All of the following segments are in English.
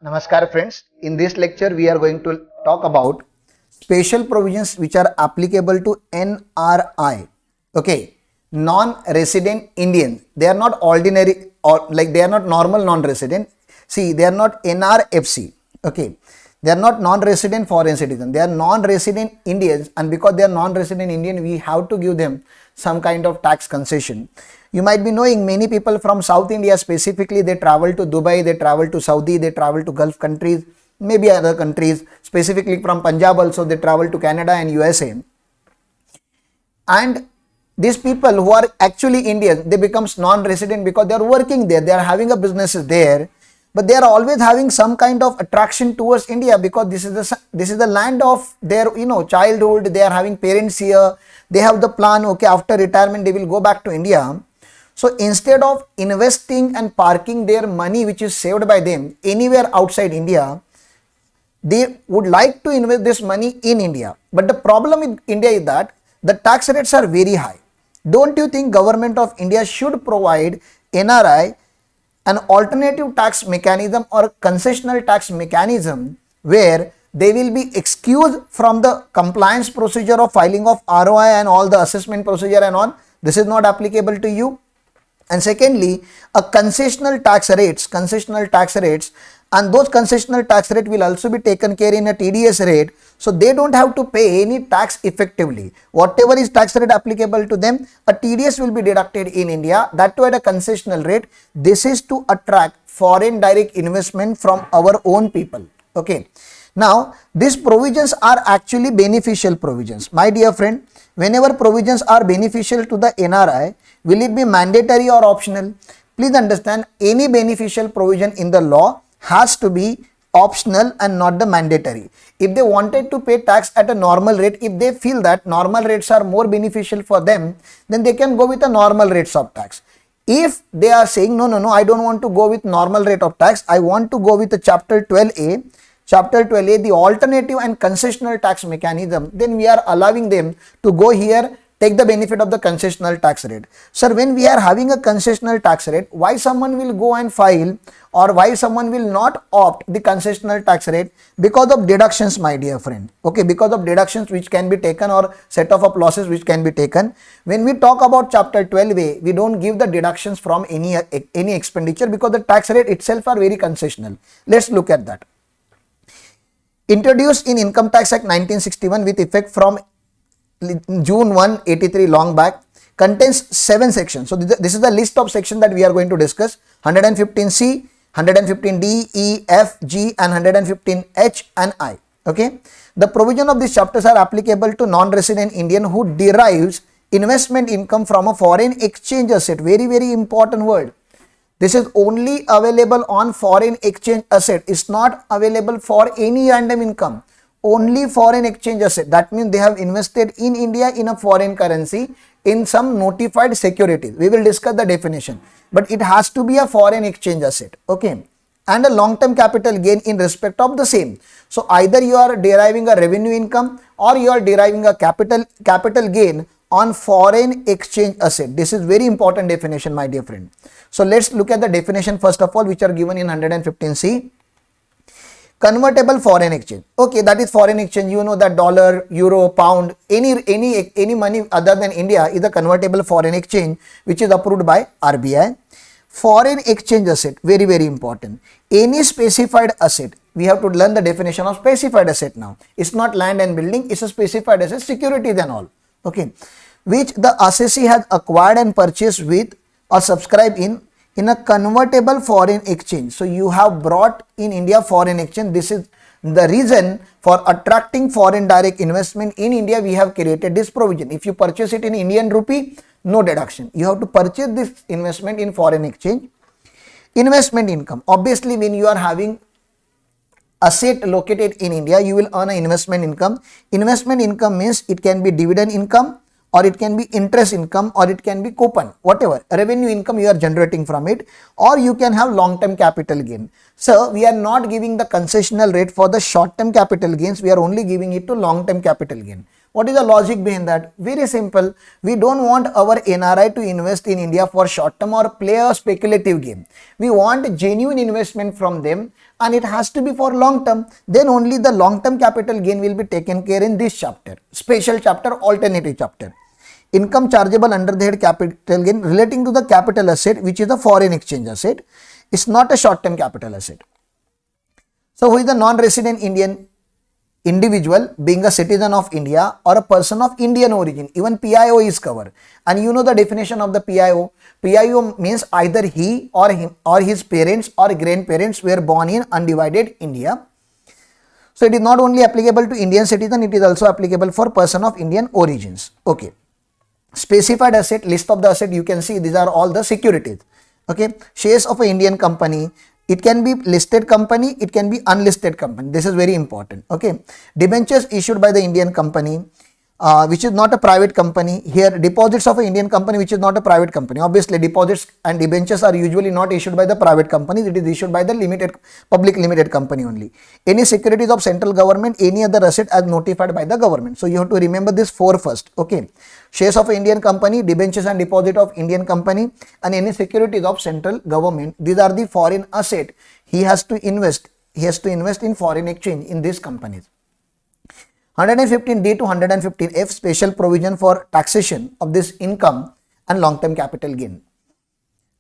Namaskar friends. In this lecture we are going to talk about special provisions which are applicable to NRI. Okay, non-resident Indians. They are not ordinary or like they are not normal non-resident. See, they are not NRFC. Okay, they are not non-resident foreign citizens. They are non-resident Indians, and because they are non-resident Indian, we have to give them some kind of tax concession. You might be knowing many people from South India specifically, they travel to Dubai, they travel to Saudi, they travel to Gulf countries, maybe other countries, specifically from Punjab also they travel to Canada and USA. And these people who are actually Indians, they becomes non-resident because they are working there, they are having a businesses there, but they are always having some kind of attraction towards India because this is the land of their childhood. They are having parents here, they have the plan, okay, after retirement they will go back to India. So instead of investing and parking their money which is saved by them anywhere outside India, they would like to invest this money in India. But the problem in India is that the tax rates are very high. Don't you think government of India should provide NRI an alternative tax mechanism or concessional tax mechanism where they will be excused from the compliance procedure of filing of ROI and all the assessment procedure and all? This is not applicable to you. And secondly, a concessional tax rates, and those concessional tax rate will also be taken care in a TDS rate, so they don't have to pay any tax effectively. Whatever is tax rate applicable to them, a TDS will be deducted in India, that too at a concessional rate. This is to attract foreign direct investment from our own people. Okay. Now, these provisions are actually beneficial provisions. My dear friend, whenever provisions are beneficial to the NRI, will it be mandatory or optional? Please understand, any beneficial provision in the law has to be optional and not the mandatory. If they wanted to pay tax at a normal rate, if they feel that normal rates are more beneficial for them, then they can go with a normal rates of tax. If they are saying, no, I don't want to go with normal rate of tax, I want to go with the Chapter XII-A, the alternative and concessional tax mechanism, then we are allowing them to go here, take the benefit of the concessional tax rate. Sir, when we are having a concessional tax rate, why someone will go and file, or why someone will not opt the concessional tax rate? Because of deductions, my dear friend. Okay, because of deductions which can be taken, or set off of losses which can be taken. When we talk about Chapter XII-A, we don't give the deductions from any expenditure because the tax rate itself are very concessional. Let's look at that. Introduced in Income Tax Act 1961 with effect from June 1, 83, long back, contains 7 sections. So this is the list of sections that we are going to discuss: 115C, 115D, E, F, G, and 115H and I. Okay. The provision of these chapters are applicable to non-resident Indian who derives investment income from a foreign exchange asset. Very, very important word. This is only available on foreign exchange asset. It's not available for any random income. Only foreign exchange asset. That means they have invested in India in a foreign currency in some notified securities. We will discuss the definition. But it has to be a foreign exchange asset. Okay. And a long-term capital gain in respect of the same. So either you are deriving a revenue income or you are deriving a capital gain on foreign exchange asset. This is very important definition, my dear friend. So let's look at the definition first of all, which are given in 115C. Convertible foreign exchange. Okay, that is foreign exchange. You know that dollar, euro, pound, any money other than India is a convertible foreign exchange which is approved by RBI. Foreign exchange asset, very, very important. Any specified asset. We have to learn the definition of specified asset now. It's not land and building, it's a specified asset, securities and all. Okay, which the assessee has acquired and purchased with or subscribed in a convertible foreign exchange. So you have brought in India foreign exchange. This is the reason for attracting foreign direct investment in India. We have created this provision. If you purchase it in Indian rupee, no deduction. You have to purchase this investment in foreign exchange. Investment income. Obviously, when you are having asset located in India, you will earn an investment income. Investment income means it can be dividend income, or it can be interest income, or it can be coupon, whatever revenue income you are generating from it, or you can have long-term capital gain. So we are not giving the concessional rate for the short-term capital gains, we are only giving it to long-term capital gain. What is the logic behind that? Very simple. We don't want our NRI to invest in India for short term or play a speculative game. We want genuine investment from them, and it has to be for long term. Then only the long term capital gain will be taken care in this chapter, special chapter, alternative chapter. Income chargeable under the head capital gain relating to the capital asset, which is a foreign exchange asset. It's not a short term capital asset. So who is the non-resident Indian individual being a citizen of India or a person of Indian origin? Even PIO is covered, and you know the definition of the PIO. PIO means either he or him or his parents or grandparents were born in undivided India. So it is not only applicable to Indian citizen, it is also applicable for person of Indian origins. Okay. Specified asset, list of the asset, you can see these are all the securities. Okay. Shares of an Indian company. It can be listed company, it can be unlisted company. This is very important. Okay. Debentures issued by the Indian company, which is not a private company. Here, deposits of an Indian company, which is not a private company. Obviously, deposits and debentures are usually not issued by the private companies. It is issued by the public limited company only. Any securities of central government, any other asset as notified by the government. So you have to remember this four first. Okay. Shares of an Indian company, debentures and deposit of Indian company, and any securities of central government. These are the foreign asset. He has to invest. He has to invest in foreign exchange in these companies. 115D to 115F, special provision for taxation of this income and long-term capital gain.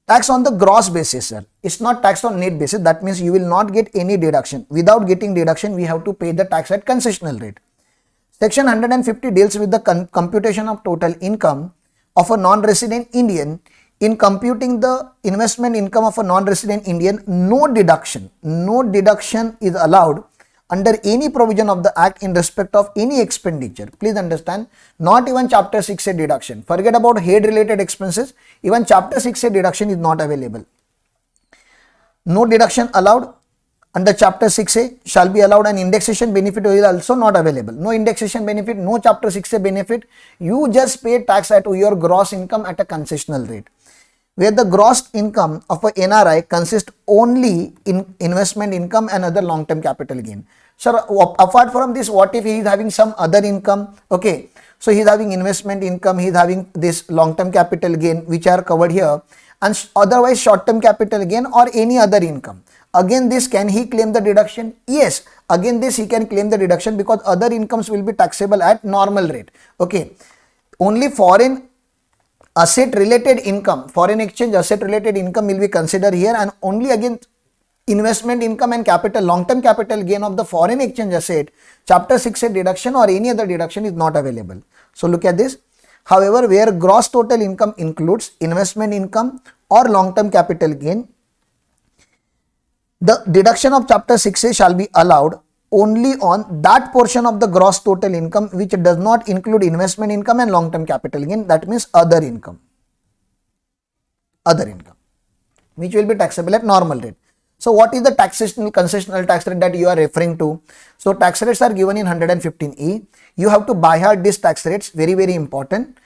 Tax on the gross basis, sir. It's not tax on net basis. That means you will not get any deduction. Without getting deduction, we have to pay the tax at concessional rate. Section 150 deals with the computation of total income of a non-resident Indian. In computing the investment income of a non-resident Indian, no deduction is allowed under any provision of the act in respect of any expenditure. Please understand, not even Chapter 6A deduction. Forget about head related expenses. Even Chapter 6A deduction is not available. No deduction allowed under Chapter 6A shall be allowed, and indexation benefit is also not available. No indexation benefit, no Chapter 6A benefit. You just pay tax at your gross income at a concessional rate, where the gross income of a NRI consists only in investment income and other long-term capital gain. So apart from this, what if he is having some other income? Okay, so he is having investment income, he is having this long-term capital gain, which are covered here, and otherwise short-term capital gain or any other income. Again this, can he claim the deduction? Yes, again this he can claim the deduction, because other incomes will be taxable at normal rate. Okay, only foreign asset related income, foreign exchange asset related income will be considered here, and only again investment income and capital, long-term capital gain of the foreign exchange asset, Chapter 6A deduction or any other deduction is not available. So look at this. However, where gross total income includes investment income or long-term capital gain, the deduction of Chapter 6A shall be allowed only on that portion of the gross total income which does not include investment income and long-term capital gain. That means other income, which will be taxable at normal rate. So what is the taxational concessional tax rate that you are referring to? So tax rates are given in 115E. You have to by heart these tax rates, very, very important.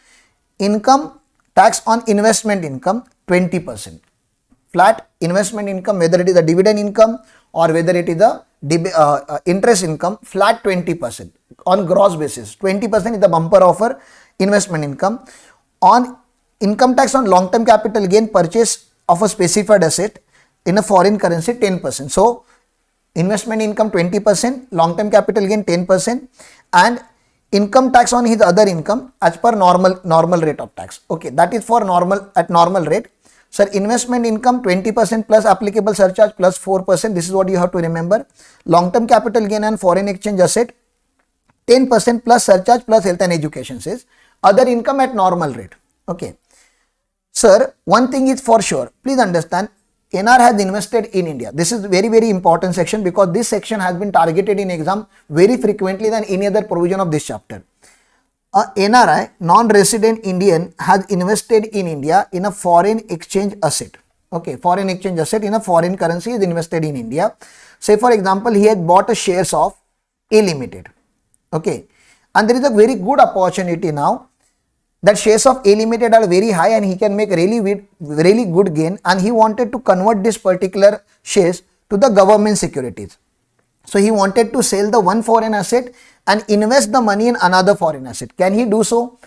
Income tax on investment income 20%. Flat investment income, whether it is a dividend income or whether it is a interest income, flat 20% on gross basis. 20% is the bumper offer investment income. On income tax on long-term capital gain, purchase of a specified asset in a foreign currency 10%. So investment income 20%, long-term capital gain 10%, and income tax on his other income as per normal rate of tax. Okay, that is for normal rate. Sir, investment income 20% plus applicable surcharge plus 4%. This is what you have to remember. Long-term capital gain and foreign exchange asset 10% plus surcharge plus health and education says. Other income at normal rate. Okay. Sir, one thing is for sure. Please understand, NR has invested in India. This is very, very important section, because this section has been targeted in exam very frequently than any other provision of this chapter. A NRI, non-resident Indian, has invested in India in a foreign exchange asset. Okay, foreign exchange asset in a foreign currency is invested in India. Say for example, he has bought a shares of A Limited. Okay, and there is a very good opportunity now that shares of A Limited are very high and he can make really good gain, and he wanted to convert this particular shares to the government securities. So he wanted to sell the one foreign asset and invest the money in another foreign asset. Can he do so?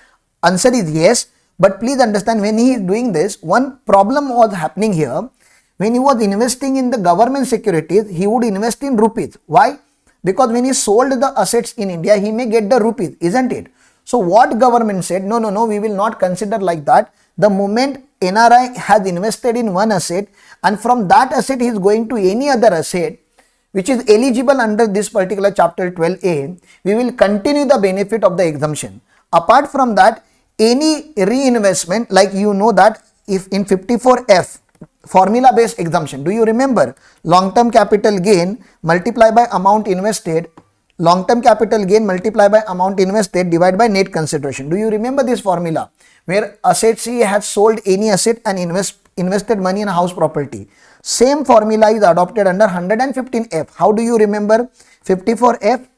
Answer is yes. But please understand, when he is doing this, one problem was happening here. When he was investing in the government securities, he would invest in rupees. Why? Because when he sold the assets in India, he may get the rupees, isn't it? So what government said, no, we will not consider like that. The moment NRI has invested in one asset, and from that asset he is going to any other asset which is eligible under this particular Chapter 12A, we will continue the benefit of the exemption. Apart from that, any reinvestment, like you know that if in 54F, formula based exemption, do you remember? Long-term capital gain multiplied by amount invested, long-term capital gain multiplied by amount invested divided by net consideration. Do you remember this formula? Where asset C has sold any asset and invested money in a house property. Same formula is adopted under 115F. How do you remember? 54F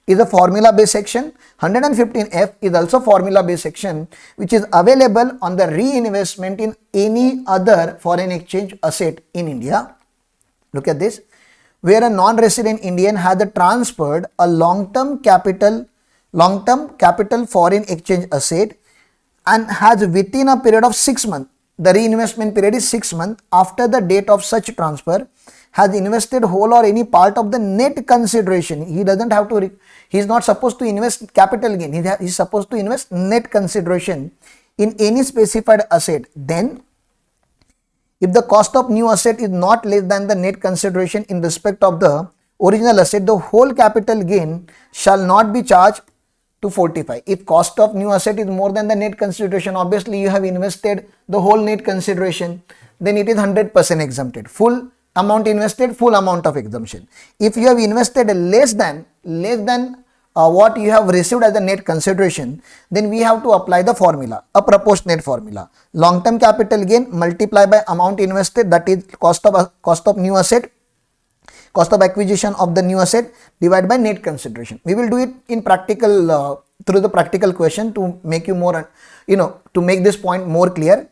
is a formula based section. 115F is also formula based section, which is available on the reinvestment in any other foreign exchange asset in India. Look at this. Where a non-resident Indian has transferred a long-term capital foreign exchange asset and has within a period of 6 months, the reinvestment period is 6 months after the date of such transfer, has invested whole or any part of the net consideration. He doesn't have to, he is not supposed to invest capital gain, he is supposed to invest net consideration in any specified asset. Then if the cost of new asset is not less than the net consideration in respect of the original asset, the whole capital gain shall not be charged to 45. If cost of new asset is more than the net consideration, obviously you have invested the whole net consideration, then it is 100% exempted. Full amount invested, full amount of exemption. If you have invested less than what you have received as the net consideration, then we have to apply the formula, a proportionate formula. Long-term capital gain multiplied by amount invested, that is cost of new asset, cost of acquisition of the new asset divided by net consideration. We will do it in practical through the practical question to make you more, to make this point more clear.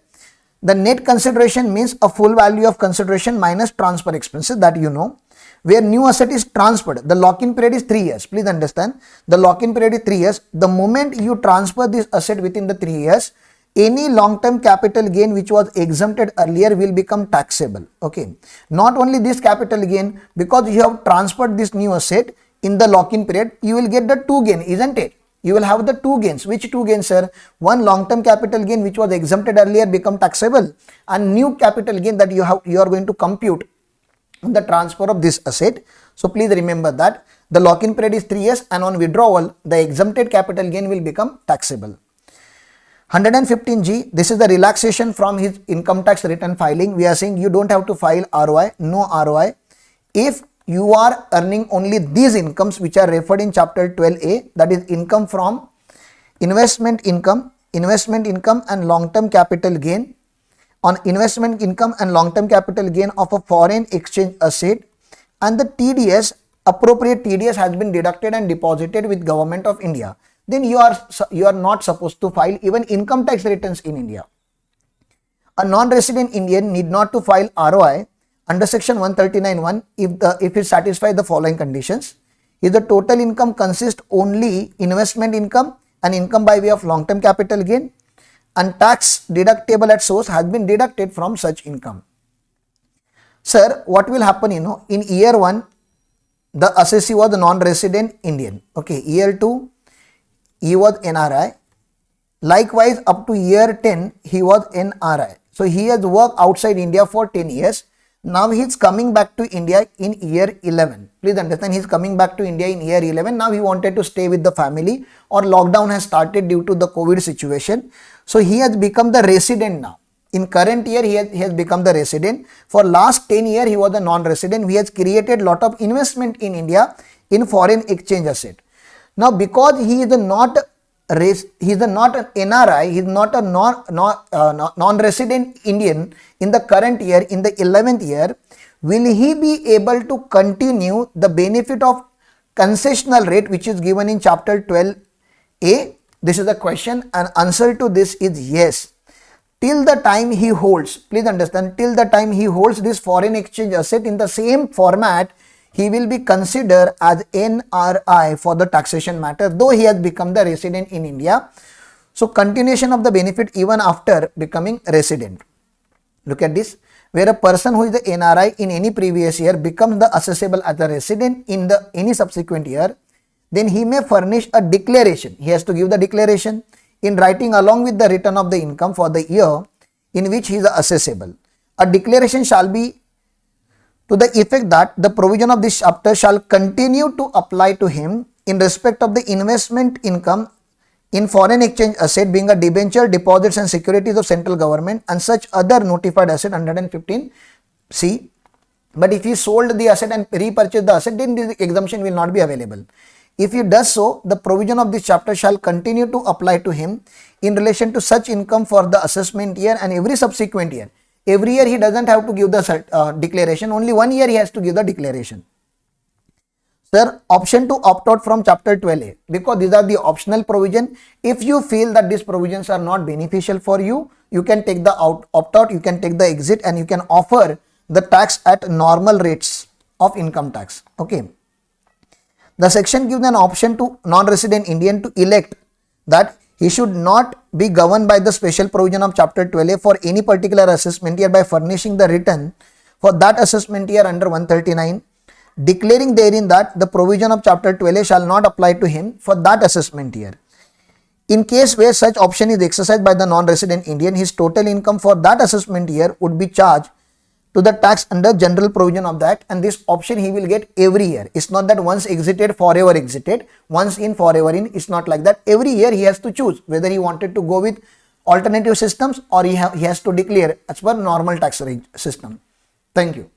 The net consideration means a full value of consideration minus transfer expenses, that you know. Where new asset is transferred, the lock-in period is 3 years. Please understand, the lock-in period is 3 years. The moment you transfer this asset within the 3 years, any long-term capital gain which was exempted earlier will become taxable. Okay. Not only this capital gain, because you have transferred this new asset in the lock-in period, you will get the 2 gain, isn't it? You will have the 2 gains. Which 2 gains, sir? One, long-term capital gain which was exempted earlier become taxable, and new capital gain that you are going to compute the transfer of this asset. So please remember that the lock-in period is 3 years, and on withdrawal the exempted capital gain will become taxable. 115G, this is the relaxation from his income tax return filing. We are saying you don't have to file ROI, no ROI. If you are earning only these incomes which are referred in Chapter 12A, that is income from investment income and long-term capital gain, on investment income and long-term capital gain of a foreign exchange asset, and the TDS, appropriate TDS has been deducted and deposited with Government of India, then you are not supposed to file even income tax returns in India. A non-resident Indian need not to file ROI under section 139(1) if it satisfies the following conditions. If the total income consists only investment income and income by way of long-term capital gain, and tax deductible at source has been deducted from such income. Sir, what will happen, in year 1, the assessee was a non-resident Indian. Okay, year 2, he was NRI. Likewise, up to year 10, he was NRI. So he has worked outside India for 10 years. Now he is coming back to India in year 11. Please understand, he is coming back to India in year 11. Now he wanted to stay with the family, or lockdown has started due to the COVID situation. So he has become the resident now. In current year, he has become the resident. For last 10 years, he was a non-resident. He has created lot of investment in India in foreign exchange asset. Now because he is not an NRI, he is not a non-resident Indian in the current year, in the 11th year, will he be able to continue the benefit of concessional rate which is given in Chapter 12A? This is the question, and answer to this is yes. Till the time he holds, please understand, till the time he holds this foreign exchange asset in the same format he will be considered as NRI for the taxation matter, though he has become the resident in India. So continuation of the benefit even after becoming resident. Look at this, where a person who is the NRI in any previous year becomes the assessable as a resident in the any subsequent year, then he may furnish a declaration. He has to give the declaration in writing along with the return of the income for the year in which he is assessable. A declaration shall be to the effect that the provision of this chapter shall continue to apply to him in respect of the investment income in foreign exchange asset being a debenture, deposits and securities of central government and such other notified asset 115C. But if he sold the asset and repurchased the asset, then the exemption will not be available. If he does so, the provision of this chapter shall continue to apply to him in relation to such income for the assessment year and every subsequent year. Every year he doesn't have to give the declaration, only 1 year he has to give the declaration. Sir, option to opt out from chapter 12A, because these are the optional provision. If you feel that these provisions are not beneficial for you, you can take the opt out, you can take the exit and you can offer the tax at normal rates of income tax. Okay. The section gives an option to non-resident Indian to elect that he should not be governed by the special provision of chapter 12A for any particular assessment year by furnishing the return for that assessment year under 139, declaring therein that the provision of chapter 12A shall not apply to him for that assessment year. In case where such option is exercised by the non-resident Indian, his total income for that assessment year would be charged to the tax under general provision of that, and this option he will get every year. It's not that once exited, forever exited, once in, forever in. It's not like that. Every year he has to choose whether he wanted to go with alternative systems or he has to declare as per normal tax rate system. Thank you.